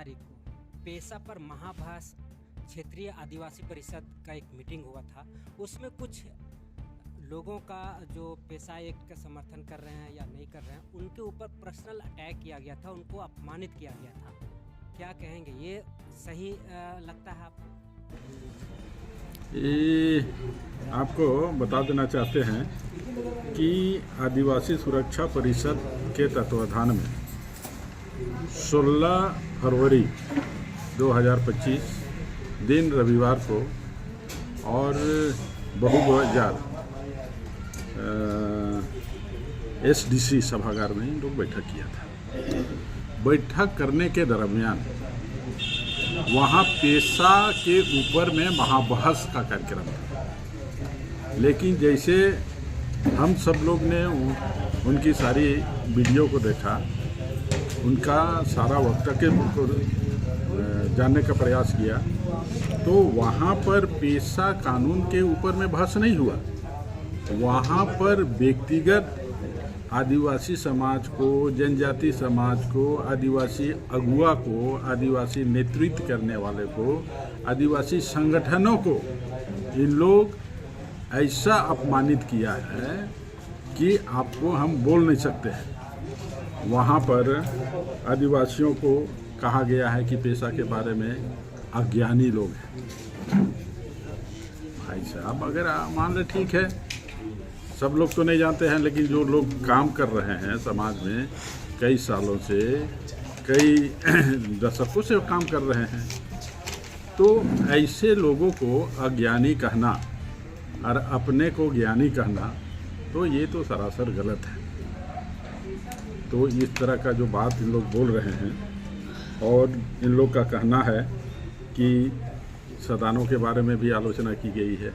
तारीख को पेशा पर महाभास क्षेत्रीय आदिवासी परिषद का एक मीटिंग हुआ था। उसमें कुछ लोगों का जो पेशा एक्ट का समर्थन कर रहे हैं या नहीं कर रहे हैं, उनके ऊपर पर्सनल अटैक किया गया था, उनको अपमानित किया गया था। क्या कहेंगे, ये सही लगता है आपको? ये आपको बता देना चाहते हैं कि आदिवासी सुरक्षा परिषद के तत्वाधान में 16 फरवरी 2025 दिन रविवार को और बहुबाजार SDC सभागार में इन लोग बैठक किया था। बैठक करने के दरमियान वहाँ पेशा के ऊपर में महाबहस का कार्यक्रम था। लेकिन जैसे हम सब लोग ने उनकी सारी वीडियो को देखा, उनका सारा वक्तव्य को जानने का प्रयास किया, तो वहाँ पर पेशा कानून के ऊपर में बहस नहीं हुआ। वहाँ पर व्यक्तिगत आदिवासी समाज को, जनजाति समाज को, आदिवासी अगुआ को, आदिवासी नेतृत्व करने वाले को, आदिवासी संगठनों को इन लोग ऐसा अपमानित किया है कि आपको हम बोल नहीं सकते हैं। वहाँ पर आदिवासियों को कहा गया है कि पेशा के बारे में अज्ञानी लोग हैं। भाई साहब, अगर मान ले ठीक है, सब लोग तो नहीं जानते हैं, लेकिन जो लोग काम कर रहे हैं समाज में कई सालों से, कई दशकों से काम कर रहे हैं, तो ऐसे लोगों को अज्ञानी कहना और अपने को ज्ञानी कहना, तो ये तो सरासर गलत है। तो इस तरह का जो बात इन लोग बोल रहे हैं, और इन लोग का कहना है कि सदानों के बारे में भी आलोचना की गई है।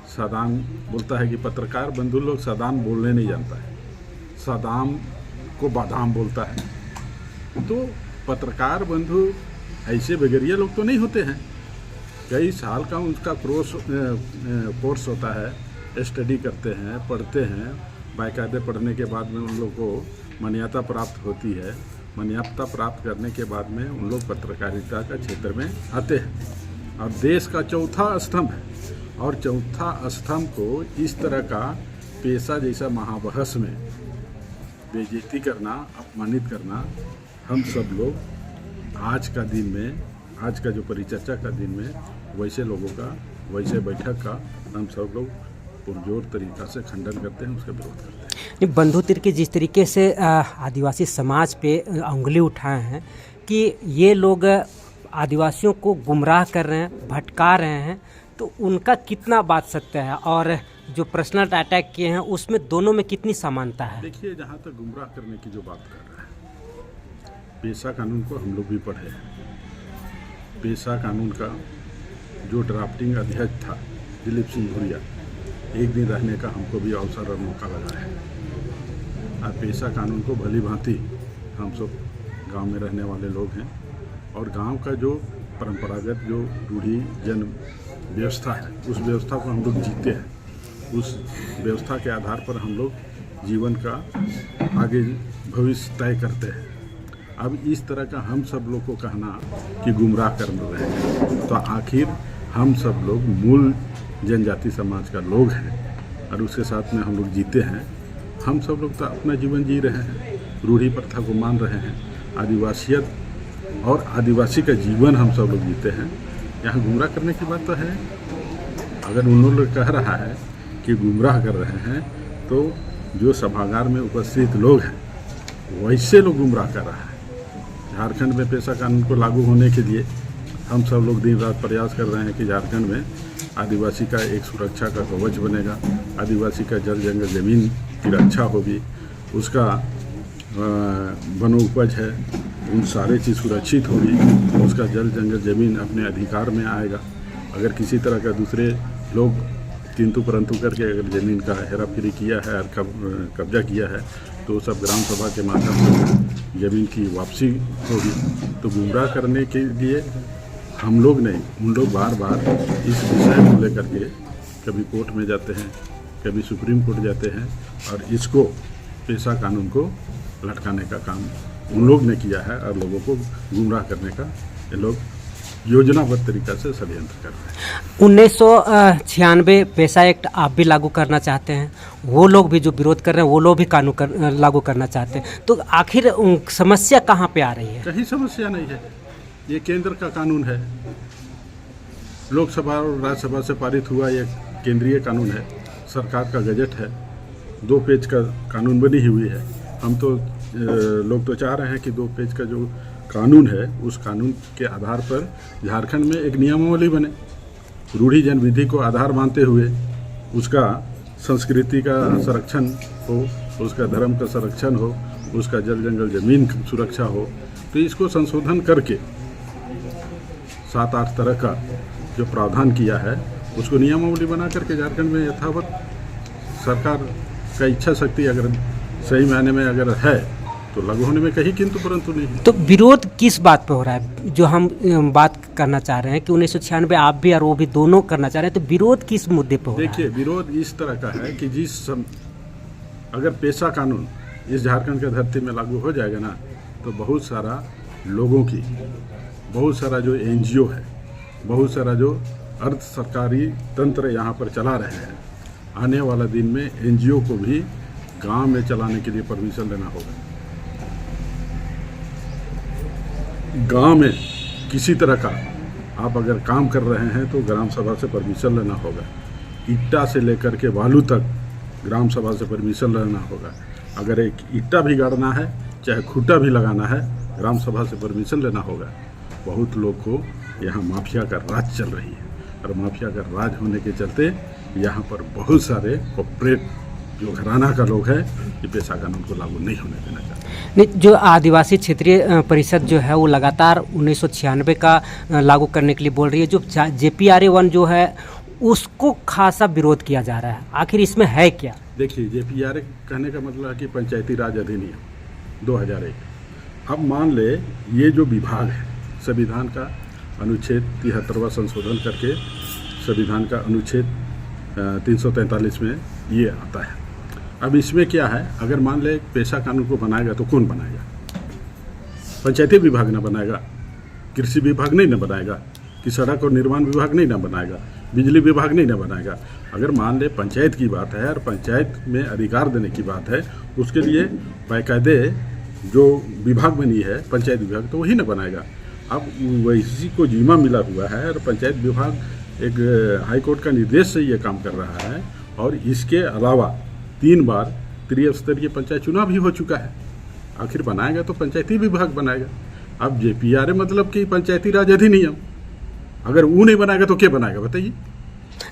सदान बोलता है कि पत्रकार बंधु लोग सदान बोलने नहीं जानता है, सदाम को बादाम बोलता है। तो पत्रकार बंधु ऐसे बेगरिया लोग तो नहीं होते हैं। कई साल का उनका कोर्स होता है, स्टडी करते हैं, पढ़ते हैं, बाकायदे पढ़ने के बाद में उन लोग को मान्यता प्राप्त होती है। मान्यता प्राप्त करने के बाद में उन लोग पत्रकारिता का क्षेत्र में आते हैं और देश का चौथा स्तंभ है। और चौथा स्तंभ को इस तरह का पेशा जैसा महाबहस में बेइज्जती करना, अपमानित करना, हम सब लोग आज का दिन में, आज का जो परिचर्चा का दिन में, वैसे लोगों का, वैसे बैठक का हम सब लोग पुरजोर तरीक़ा से खंडन करते हैं, उसका विरोध करते हैं। बंधु तिर्की जिस तरीके से आदिवासी समाज पे उंगली उठाए हैं कि ये लोग आदिवासियों को गुमराह कर रहे हैं, भटका रहे हैं, तो उनका कितना बात सत्य है, और जो पर्सनल अटैक किए हैं उसमें दोनों में कितनी समानता है? देखिए, जहाँ तक गुमराह करने की जो बात कर रहा है, पेशा कानून को हम लोग भी पढ़े हैं। पेशा कानून का जो ड्राफ्टिंग अध्यक्ष था दिलीप सिंह भुरिया, एक दिन रहने का हमको भी अवसर और मौका लगा है। और पेशा कानून को भली भांति हम सब गांव में रहने वाले लोग हैं, और गांव का जो परंपरागत जो रूढ़ी जन व्यवस्था है, उस व्यवस्था को हम लोग जीते हैं। उस व्यवस्था के आधार पर हम लोग जीवन का आगे भविष्य तय करते हैं। अब इस तरह का हम सब लोग को कहना कि गुमराह कर रहे हैं, तो आखिर हम सब लोग मूल जनजाति समाज का लोग हैं और उसके साथ में हम लोग जीते हैं। हम सब लोग तो अपना जीवन जी रहे हैं, रूढ़ी प्रथा को मान रहे हैं, आदिवासियत और आदिवासी का जीवन हम सब लोग जीते हैं। यहाँ गुमराह करने की बात तो है। अगर उन लोग कह रहा है कि गुमराह कर रहे हैं, तो जो सभागार में उपस्थित लोग हैं वैसे लोग गुमराह कर रहा है। झारखंड में पेशा कानून को लागू होने के लिए हम सब लोग दिन रात प्रयास कर रहे हैं कि झारखंड में आदिवासी का एक सुरक्षा का कवच बनेगा, आदिवासी का जल जंगल ज़मीन की रक्षा होगी, उसका वनोपज है, उन सारे चीज़ सुरक्षित होगी, उसका जल जंगल ज़मीन अपने अधिकार में आएगा। अगर किसी तरह का दूसरे लोग किंतु परंतु करके अगर ज़मीन का हेरा फेरी किया है और कब्जा किया है, तो सब ग्राम सभा के माध्यम से ज़मीन की वापसी होगी। तो गुमराह करने के लिए हम लोग नहीं, उन लोग बार बार इस विषय को लेकर के कभी कोर्ट में जाते हैं, कभी सुप्रीम कोर्ट जाते हैं, और इसको पेशा कानून को लटकाने का काम उन लोग ने किया है और लोगों को गुमराह करने का ये लोग योजनाबद्ध तरीका से षड्यंत्र कर रहे हैं। 1996 पेशा एक्ट आप भी लागू करना चाहते हैं, वो लोग भी जो विरोध कर रहे हैं वो लोग भी कानून लागू करना चाहते हैं, तो आखिर समस्या कहाँ पे आ रही है? कहीं समस्या नहीं है, ये केंद्र का कानून है, लोकसभा और राज्यसभा से पारित हुआ ये केंद्रीय कानून है, सरकार का गजट है, 2 पेज का कानून बनी हुई है। हम तो लोग तो चाह रहे हैं कि 2 पेज का जो कानून है उस कानून के आधार पर झारखंड में एक नियमावली बने, रूढ़ी जनविधि को आधार मानते हुए उसका संस्कृति का संरक्षण हो, उसका धर्म का संरक्षण हो, उसका जल जंगल जमीन की सुरक्षा हो। तो इसको संशोधन करके 7-8 तरह का जो प्रावधान किया है उसको नियमावली बना करके झारखंड में यथावत सरकार का इच्छा शक्ति अगर सही मायने में अगर है तो लागू होने में कहीं किंतु परंतु नहीं। तो विरोध किस बात पे हो रहा है? जो हम बात करना चाह रहे हैं कि 1996 आप भी और वो भी दोनों करना चाह रहे हैं, तो विरोध किस मुद्दे पे हो रहा है? देखिए, विरोध इस तरह का है कि अगर पेशा कानून इस झारखंड की धरती में लागू हो जाएगा ना, तो बहुत सारा लोगों की, बहुत सारा जो NGO है, बहुत सारा जो अर्ध सरकारी तंत्र यहाँ पर चला रहे हैं, आने वाला दिन में NGO को भी गांव में चलाने के लिए परमिशन लेना होगा। गांव में किसी तरह का आप अगर काम कर रहे हैं तो ग्राम सभा से परमिशन लेना होगा। ईटा से लेकर के बालू तक ग्राम सभा से परमिशन लेना होगा। अगर एक ईटा भी गाड़ना है, चाहे खूंटा भी लगाना है, ग्राम सभा से परमिशन लेना होगा। बहुत लोग को यहाँ माफिया का राज चल रही है और माफिया का राज होने के चलते यहाँ पर बहुत सारे कॉर्पोरेट जो घराना का लोग है ये पेशा कानून को लागू नहीं होने देना चाहते। नहीं, जो आदिवासी क्षेत्रीय परिषद जो है वो लगातार 1996 का लागू करने के लिए बोल रही है। जो JPRA 1 जो है उसको खासा विरोध किया जा रहा है, आखिर इसमें है क्या? देखिए, JPRA कहने का मतलब है कि पंचायती राज अधिनियम 2001। अब मान ले ये जो विभाग है, संविधान का अनुच्छेद 73वां संशोधन करके संविधान का अनुच्छेद 343 में ये आता है। अब इसमें क्या है, अगर मान ले पेशा कानून को बनाएगा तो कौन बनाएगा? पंचायती विभाग ना बनाएगा, कृषि विभाग नहीं ना बनाएगा, कि सड़क और निर्माण विभाग नहीं ना बनाएगा, बिजली विभाग नहीं ना बनाएगा। अगर मान ले पंचायत की बात है और पंचायत में अधिकार देने की बात है, उसके लिए बाकायदे जो विभाग बनी है पंचायत विभाग, तो वही ना बनाएगा। अब वैसी को जिम्मा मिला हुआ है और पंचायत विभाग एक हाई कोर्ट का निर्देश से ये काम कर रहा है। और इसके अलावा 3 बार त्रिस्तरीय पंचायत चुनाव भी हो चुका है। आखिर बनाएगा तो पंचायती विभाग बनाएगा। अब JPRA मतलब कि पंचायती राज अधिनियम, अगर वो नहीं बनाएगा तो क्या बनाएगा बताइए?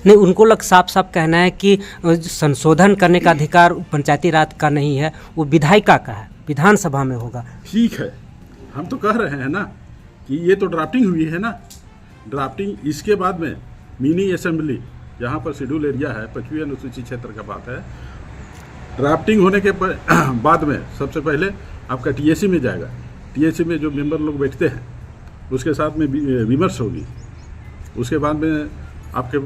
नहीं, उनको साफ साफ कहना है कि संशोधन करने का अधिकार पंचायती राज का नहीं है, वो विधायिका का है, विधानसभा में होगा। ठीक है, हम तो कह रहे हैं ना कि ये तो ड्राफ्टिंग हुई है ना। ड्राफ्टिंग इसके बाद में मिनी असेंबली, जहाँ पर शेड्यूल एरिया है, 25 अनुसूचित क्षेत्र का बात है, ड्राफ्टिंग होने के बाद में सबसे पहले आपका TAC में जाएगा। TAC में जो मेंबर लोग बैठते हैं उसके साथ में विमर्श होगी, उसके बाद में आपके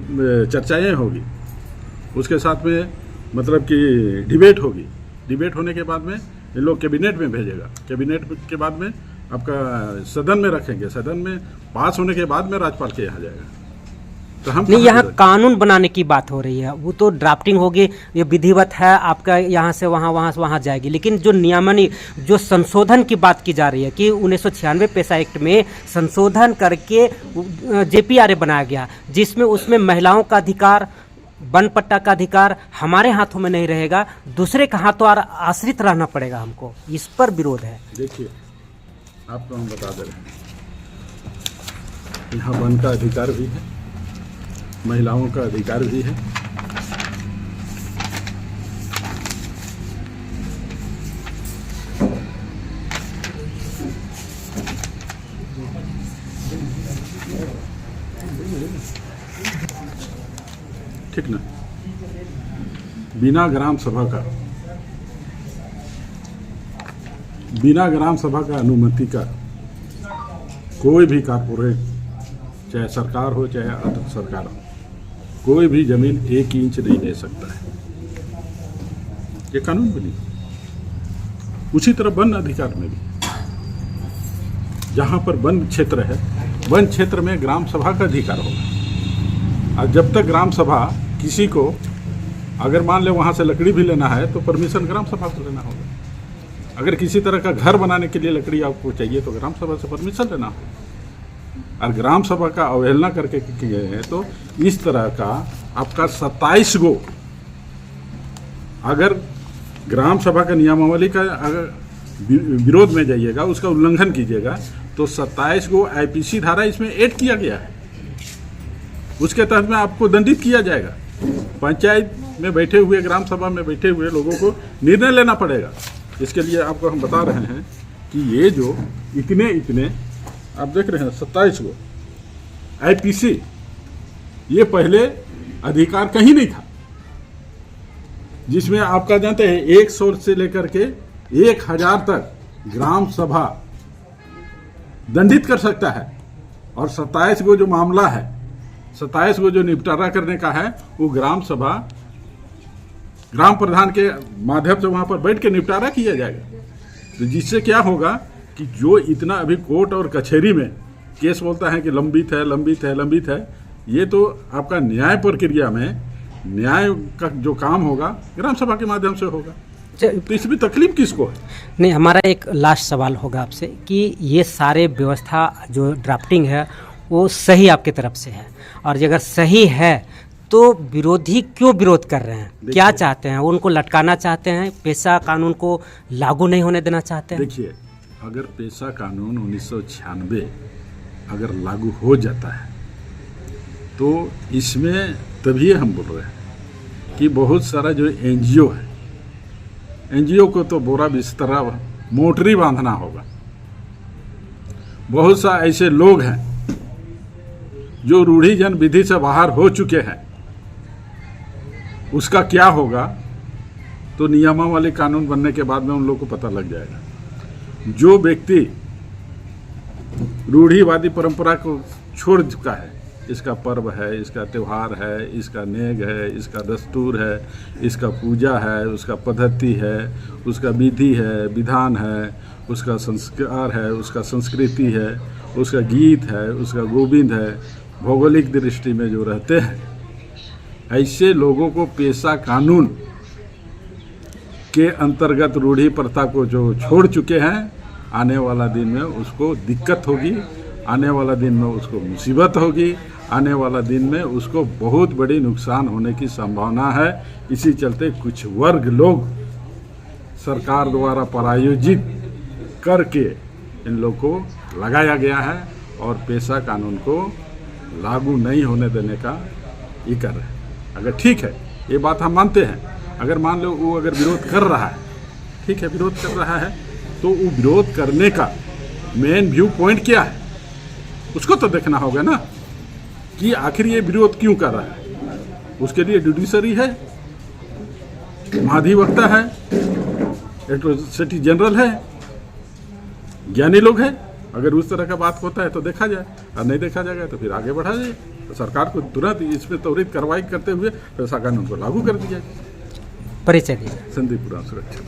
चर्चाएँ होगी, उसके साथ में मतलब कि डिबेट होगी। डिबेट होने के बाद में इन लोग कैबिनेट में भेजेगा, कैबिनेट के बाद में आपका सदन में रखेंगे, सदन में पास होने के बाद में राज्यपाल के यहाँ जाएगा। तो हम नहीं, यहाँ कानून बनाने की बात हो रही है, वो तो ड्राफ्टिंग होगी, ये विधिवत है, आपका यहाँ से वहाँ जाएगी। लेकिन जो नियमन, जो संशोधन की बात की जा रही है कि 1996 पेशा एक्ट में संशोधन करके JPRA बनाया गया, जिसमें उसमें महिलाओं का अधिकार, वन पट्टा का अधिकार हमारे हाथों में नहीं रहेगा, दूसरे का हाथों आश्रित रहना पड़ेगा हमको। इस पर विरोध है। देखिए, आपको हम बता दे रहे हैं, यहाँ वन का अधिकार भी है, महिलाओं का अधिकार भी है। ठीक ना? बिना ग्राम सभा का अनुमति का कोई भी कारपोरेट, चाहे सरकार हो चाहे अर्ध सरकार हो, कोई भी जमीन 1 इंच नहीं ले सकता है। ये कानून बनी। उसी तरह वन अधिकार में भी जहाँ पर वन क्षेत्र है, वन क्षेत्र में ग्राम सभा का अधिकार होगा। और जब तक ग्राम सभा किसी को, अगर मान ले वहाँ से लकड़ी भी लेना है तो परमिशन ग्राम सभा से लेना होगा। अगर किसी तरह का घर बनाने के लिए लकड़ी आपको चाहिए तो ग्राम सभा से परमिशन लेना होगा। और ग्राम सभा का अवहेलना करके किए हैं तो इस तरह का आपका 27 गो, अगर ग्राम सभा का नियमावली का अगर विरोध में जाइएगा, उसका उल्लंघन कीजिएगा, तो 27 गो आईपीसी धारा इसमें ऐड किया गया है। उसके तहत में आपको दंडित किया जाएगा। पंचायत में बैठे हुए, ग्राम सभा में बैठे हुए लोगों को निर्णय लेना पड़ेगा। इसके लिए आपको हम बता रहे हैं कि ये जो इतने आप देख रहे हैं 27 गो आईपीसी, ये पहले अधिकार कहीं नहीं था, जिसमें आपका जानते हैं 100 से लेकर के 1000 तक ग्राम सभा दंडित कर सकता है। और 27 गो जो मामला है, 27 गो जो निपटारा करने का है, वो ग्राम सभा, ग्राम प्रधान के माध्यम से वहां पर बैठ के निपटारा किया जाएगा। तो जिससे क्या होगा कि जो इतना अभी कोर्ट और कचहरी में केस बोलता है कि लंबित है, ये तो आपका न्याय प्रक्रिया में न्याय का जो काम होगा ग्राम सभा के माध्यम से होगा। तो इसमें तकलीफ किसको है? नहीं, हमारा एक लास्ट सवाल होगा आपसे कि ये सारे व्यवस्था जो ड्राफ्टिंग है वो सही आपकी तरफ से है, और अगर सही है तो विरोधी क्यों विरोध कर रहे हैं? क्या चाहते हैं? उनको लटकाना चाहते हैं? पेशा कानून को लागू नहीं होने देना चाहते हैं? देखिए, अगर पेशा कानून 1996 अगर लागू हो जाता है तो इसमें तभी हम बोल रहे हैं कि बहुत सारा जो एनजीओ है, एनजीओ को तो बोरा बिस्तरा मोटरी बांधना होगा। बहुत सा ऐसे लोग हैं जो रूढ़िजन विधि से बाहर हो चुके हैं, उसका क्या होगा तो नियमावली कानून बनने के बाद में उन लोगों को पता लग जाएगा। जो व्यक्ति रूढ़िवादी परंपरा को छोड़ चुका है, इसका पर्व है, इसका त्यौहार है, इसका नेग है, इसका दस्तूर है, इसका पूजा है, उसका पद्धति है, उसका विधि है, विधान है, उसका संस्कार है, उसका संस्कृति है, उसका गीत है, उसका गोविंद है, भौगोलिक दृष्टि में जो रहते हैं, ऐसे लोगों को पेशा कानून के अंतर्गत रूढ़ी प्रथा को जो छोड़ चुके हैं, आने वाला दिन में उसको दिक्कत होगी, आने वाला दिन में उसको मुसीबत होगी, आने वाला दिन में उसको बहुत बड़ी नुकसान होने की संभावना है। इसी चलते कुछ वर्ग लोग सरकार द्वारा प्रायोजित करके इन लोग को लगाया गया है और पेशा कानून को लागू नहीं होने देने का ये कर रहे हैं। अगर ठीक है, ये बात हम मानते हैं, अगर मान लो वो अगर विरोध कर रहा है, ठीक है, विरोध कर रहा है, तो वो विरोध करने का मेन व्यू पॉइंट क्या है, उसको तो देखना होगा ना कि आखिर ये विरोध क्यों कर रहा है। उसके लिए जुडिशरी है, महाधिवक्ता है, एटॉर्नी जनरल है, ज्ञानी लोग हैं। अगर उस तरह का बात होता है तो देखा जाए, और नहीं देखा जाएगा तो फिर आगे बढ़ा जाए। तो सरकार को तुरंत इसमें त्वरित कार्रवाई करते हुए पेशा कानून को लागू कर दिया जाए। परिचय दीजिए। संदीप पुराण सुरक्षा।